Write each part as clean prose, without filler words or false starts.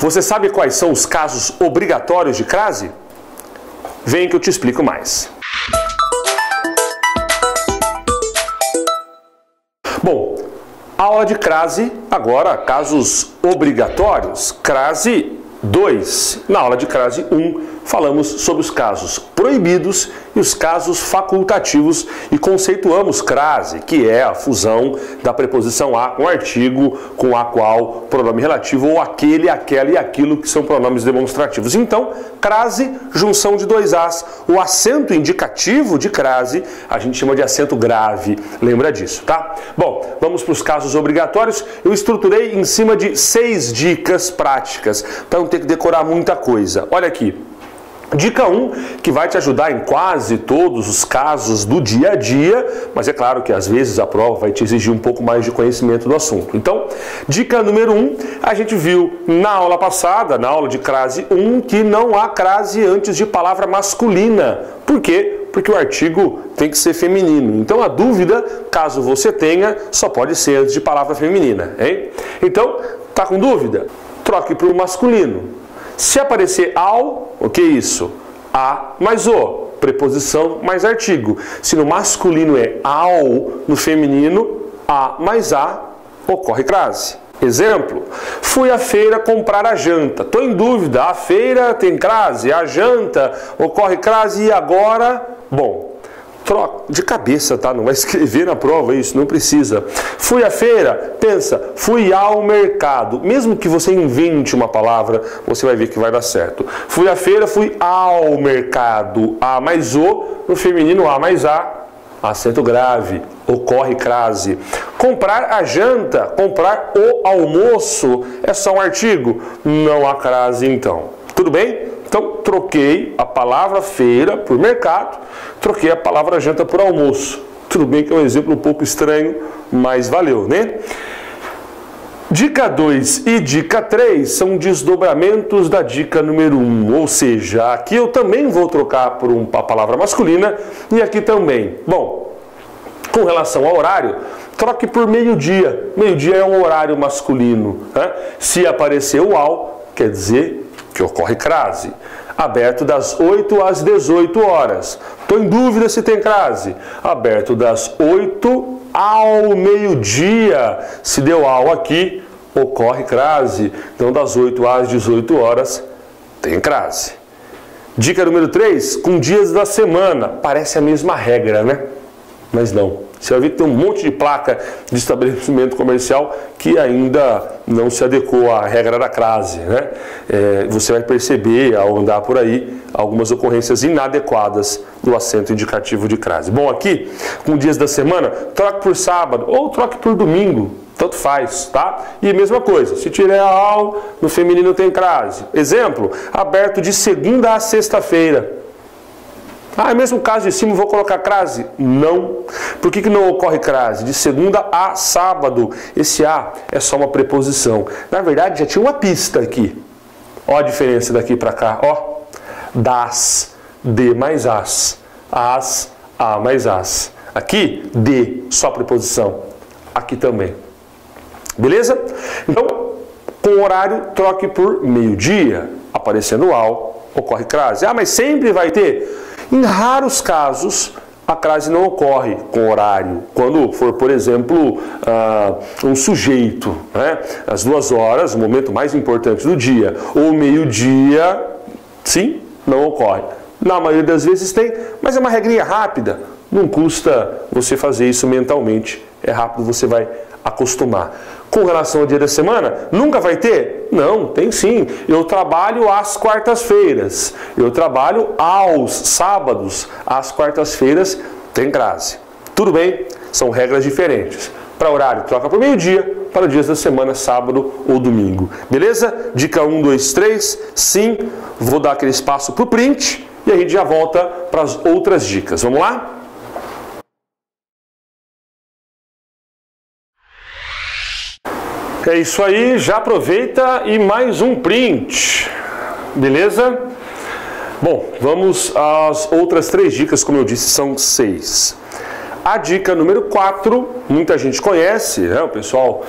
Você sabe quais são os casos obrigatórios de crase? Vem que eu te explico mais. Bom, aula de crase, agora casos obrigatórios, crase 2. Na aula de crase 1, falamos sobre os casos proibidos e os casos facultativos e conceituamos crase, que é a fusão da preposição a com artigo, com a qual, pronome relativo, ou aquele, aquela e aquilo, que são pronomes demonstrativos. Então, crase, junção de dois as. O acento indicativo de crase a gente chama de acento grave, lembra disso, tá? Bom, vamos para os casos obrigatórios. Eu estruturei em cima de 6 dicas práticas, para não ter que decorar muita coisa. Olha aqui. Dica 1, que vai te ajudar em quase todos os casos do dia a dia, mas é claro que às vezes a prova vai te exigir um pouco mais de conhecimento do assunto. Então, dica número 1, a gente viu na aula passada, na aula de crase 1, que não há crase antes de palavra masculina. Por quê? Porque o artigo tem que ser feminino. Então a dúvida, caso você tenha, só pode ser antes de palavra feminina, hein? Então, tá com dúvida? Troque para o masculino. Se aparecer ao, o que é isso? A mais o, preposição mais artigo. Se no masculino é ao, no feminino, a mais a, ocorre crase. Exemplo, fui à feira comprar a janta. Estou em dúvida, a feira tem crase, a janta ocorre crase e agora, bom, troca de cabeça, tá? Não vai escrever na prova isso, não precisa. Fui à feira, pensa, fui ao mercado. Mesmo que você invente uma palavra, você vai ver que vai dar certo. Fui à feira, fui ao mercado. A mais o, no feminino a mais a, acento grave, ocorre crase. Comprar a janta, comprar o almoço, é só um artigo? Não há crase então. Tudo bem? Então, troquei a palavra feira por mercado, troquei a palavra janta por almoço. Tudo bem que é um exemplo um pouco estranho, mas valeu, né? Dica 2 e dica 3 são desdobramentos da dica número 1, ou seja, aqui eu também vou trocar por uma palavra masculina e aqui também. Bom, com relação ao horário, troque por meio-dia. Meio-dia é um horário masculino, né? Se aparecer o ao, quer dizer que ocorre crase. Aberto das 8 às 18 horas. Estou em dúvida se tem crase. Aberto das 8 ao meio-dia. Se deu ao aqui, ocorre crase. Então, das 8 às 18 horas, tem crase. Dica número 3, com dias da semana. Parece a mesma regra, né? Mas não. Você vai ver que tem um monte de placa de estabelecimento comercial que ainda não se adequou à regra da crase, né? Você vai perceber, ao andar por aí, algumas ocorrências inadequadas do acento indicativo de crase. Bom, aqui, com dias da semana, troque por sábado ou troque por domingo. Tanto faz, tá? E a mesma coisa, se tiver ao, no feminino tem crase. Exemplo, aberto de segunda a sexta-feira. Ah, é mesmo caso de cima, vou colocar crase? Não. Por que não ocorre crase? De segunda a sábado. Esse a é só uma preposição. Na verdade, já tinha uma pista aqui. Ó a diferença daqui para cá. Ó. Das, de mais as. As, a mais as. Aqui, de, só preposição. Aqui também. Beleza? Então, com o horário, troque por meio-dia. Aparecendo ao, ocorre crase. Ah, mas sempre vai ter? Em raros casos, a crase não ocorre com horário. Quando for, por exemplo, um sujeito, né? Às 2 horas, o momento mais importante do dia, ou meio-dia, sim, não ocorre. Na maioria das vezes tem, mas é uma regrinha rápida. Não custa você fazer isso mentalmente. É rápido, você vai acostumar. Com relação ao dia da semana, nunca vai ter? Não, tem sim. Eu trabalho às quartas-feiras. Eu trabalho aos sábados. Às quartas-feiras tem crase. Tudo bem? São regras diferentes. Para horário, troca para o meio-dia. Para dias da semana, sábado ou domingo. Beleza? Dica 1, 2, 3. Sim, vou dar aquele espaço para o print e a gente já volta para as outras dicas. Vamos lá? É isso aí, já aproveita e mais um print, beleza? Bom, vamos às outras 3 dicas, como eu disse, são 6. A dica número 4, muita gente conhece, né? O pessoal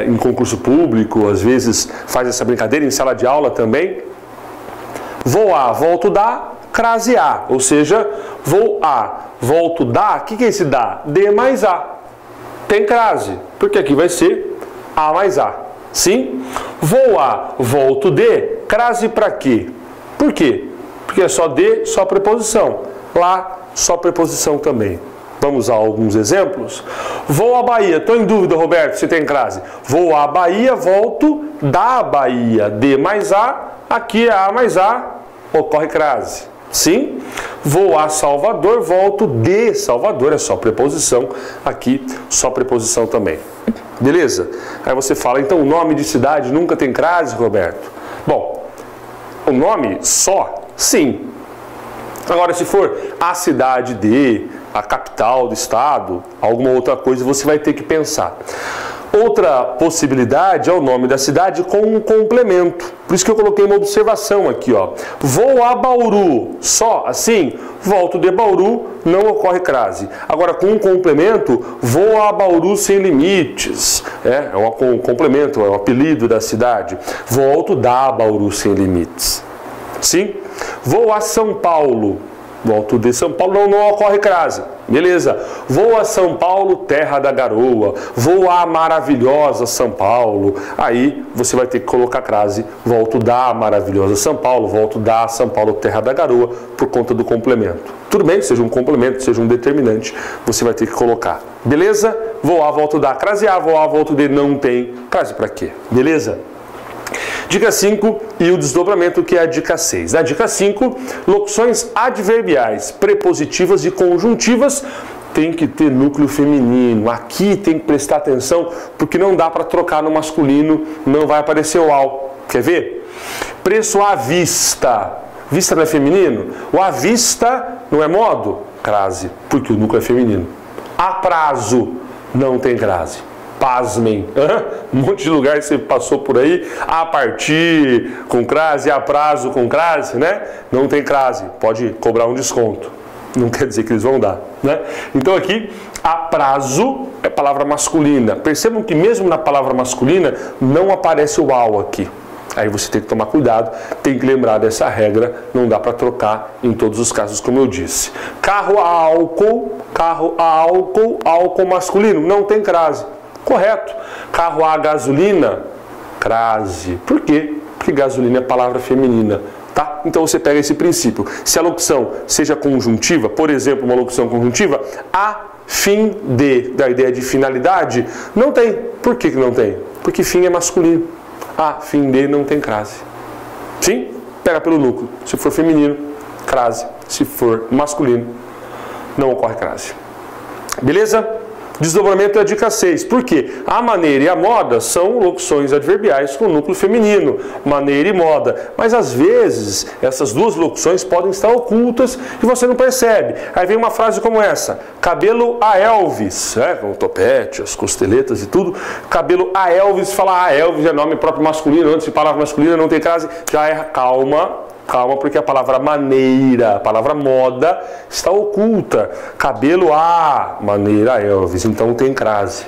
em concurso público, às vezes faz essa brincadeira, em sala de aula também. Vou a, volto da, crase a, ou seja, vou a, volto da, o que é esse da? D mais a. Tem crase, porque aqui vai ser a mais a. Sim? Vou a, volto de, crase para quê? Por quê? Porque é só de, só preposição. Lá, só preposição também. Vamos a alguns exemplos. Vou à Bahia. Estou em dúvida, Roberto, se tem crase. Vou à Bahia, volto da Bahia. D mais a, aqui é a mais a, ocorre crase. Sim? Vou a Salvador, volto de Salvador. É só preposição. Aqui, só preposição também. Beleza? Aí você fala, então o nome de cidade nunca tem crase, Roberto? Bom, o nome só, sim. Agora, se for a cidade de, a capital do estado, alguma outra coisa, você vai ter que pensar. Outra possibilidade é o nome da cidade com um complemento. Por isso que eu coloquei uma observação aqui, ó. Vou a Bauru, só assim, volto de Bauru, não ocorre crase. Agora, com um complemento, vou a Bauru sem limites. É um complemento, é o apelido da cidade. Volto da Bauru sem limites. Sim? Vou a São Paulo. Volto de São Paulo, não ocorre crase. Beleza. Vou a São Paulo, terra da garoa. Vou à maravilhosa São Paulo. Aí você vai ter que colocar crase. Volto da maravilhosa São Paulo. Volto da São Paulo, terra da garoa, por conta do complemento. Tudo bem, seja um complemento, seja um determinante, você vai ter que colocar. Beleza? Vou a, volto da, crase a, vou a, volto de, não tem crase para quê? Beleza? Dica 5 e o desdobramento, que é a dica 6. A dica 5, locuções adverbiais, prepositivas e conjuntivas tem que ter núcleo feminino. Aqui tem que prestar atenção, porque não dá para trocar no masculino, não vai aparecer o ao. Quer ver? Preço à vista. Vista não é feminino? O à vista não é modo? Crase, porque o núcleo é feminino. A prazo não tem crase. Pasmem, um monte de lugar que você passou por aí, a partir com crase, a prazo com crase, né? Não tem crase, pode cobrar um desconto, não quer dizer que eles vão dar, né? Então aqui, a prazo é palavra masculina. Percebam que mesmo na palavra masculina não aparece o ao aqui. Aí você tem que tomar cuidado, tem que lembrar dessa regra, não dá para trocar em todos os casos, como eu disse. Carro a álcool, álcool masculino, não tem crase. Correto. Carro a gasolina, crase. Por quê? Porque gasolina é palavra feminina. Tá? Então você pega esse princípio. Se a locução seja conjuntiva, por exemplo, uma locução conjuntiva, a fim de, da ideia de finalidade, não tem. Por que não tem? Porque fim é masculino. A fim de não tem crase. Sim? Pega pelo núcleo. Se for feminino, crase. Se for masculino, não ocorre crase. Beleza? Desdobramento é a dica 6. Por quê? A maneira e a moda são locuções adverbiais com núcleo feminino. Maneira e moda. Mas às vezes essas duas locuções podem estar ocultas e você não percebe. Aí vem uma frase como essa. Cabelo a Elvis. Com o topete, as costeletas e tudo. Cabelo a Elvis. Falar Elvis é nome próprio masculino. Antes de palavra masculina não tem crase. Já é calma. Calma, porque a palavra maneira, a palavra moda está oculta. Cabelo a maneira Elvis, então tem crase.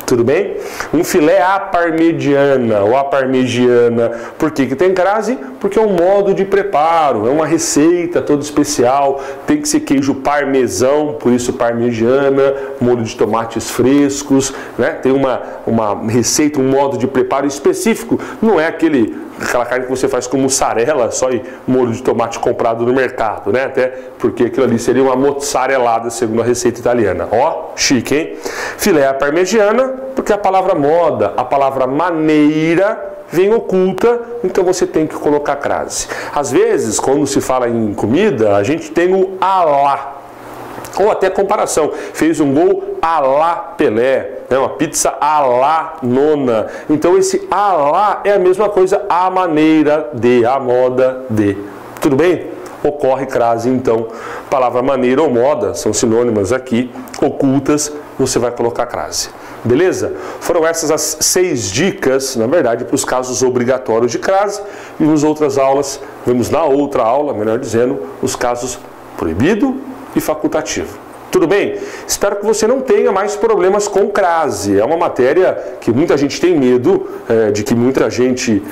Tudo bem? Um filé à parmegiana ou à parmegiana. Por que tem crase? Porque é um modo de preparo, é uma receita toda especial. Tem que ser queijo parmesão, por isso parmegiana, molho de tomates frescos, né? Tem uma receita, um modo de preparo específico. Não é aquela carne que você faz com mussarela, só em molho de tomate comprado no mercado, né? Até porque aquilo ali seria uma mozzarellada, segundo a receita italiana. Ó, chique, hein? Filé à parmegiana, porque a palavra moda, a palavra maneira vem oculta, então você tem que colocar crase. Às vezes, quando se fala em comida, a gente tem o alá. Ou até comparação, fez um gol à la Pelé, né? Uma pizza à la Nona. Então esse à la é a mesma coisa, a maneira de, a moda de. Tudo bem? Ocorre crase, então, palavra maneira ou moda, são sinônimas aqui, ocultas, você vai colocar crase. Beleza? Foram essas as 6 dicas, na verdade, para os casos obrigatórios de crase. E nas outras aulas, vemos na outra aula, melhor dizendo, os casos proibido e facultativo. Tudo bem? Espero que você não tenha mais problemas com crase. É uma matéria que muita gente tem medo, de que muita gente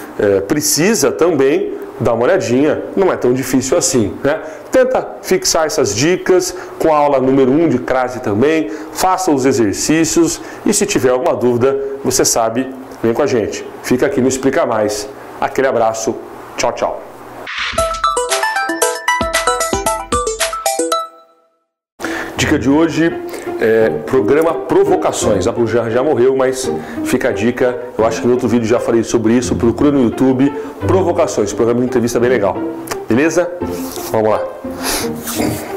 precisa também dar uma olhadinha. Não é tão difícil assim, né? Tenta fixar essas dicas com a aula número 1 de crase também. Faça os exercícios e se tiver alguma dúvida, você sabe, vem com a gente. Fica aqui no Explica Mais. Aquele abraço. Tchau, tchau. Dica de hoje é programa Provocações. A Brujan já morreu, mas fica a dica. Eu acho que no outro vídeo já falei sobre isso. Procura no YouTube Provocações, programa de entrevista bem legal. Beleza? Vamos lá.